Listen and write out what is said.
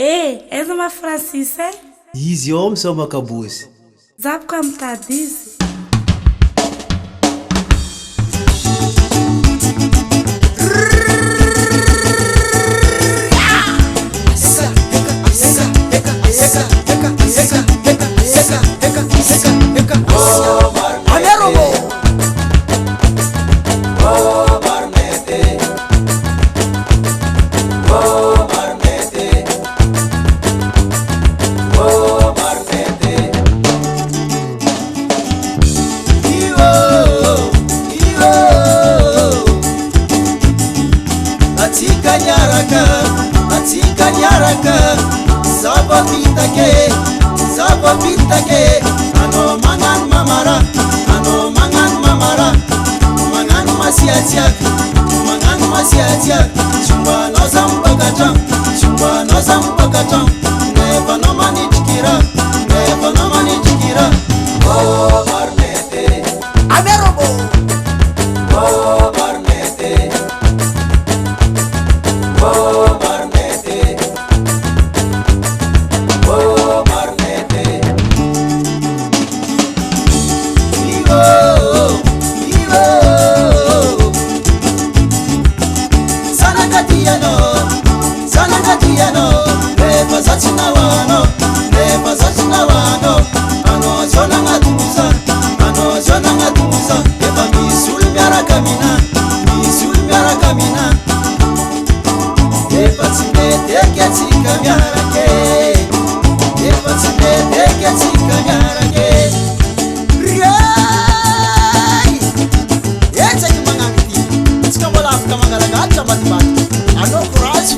Aiza ma Francis e? Izy eo amisa makabozy. Zapoko mitady izy. Zabapitake ano mangan mamara mangan masiatiak chumba no zampakatang never no mani jikira oh barnete amerobo oh barnete oh barnete oh barnete Ivo Sanagatiano never such nawano ano zona ngatuza eba misul miara kamina eba tsibete ketika miara ke Rai Yetsa kimangangiti Tskambola afka mangalaga Tsambati ano kurazi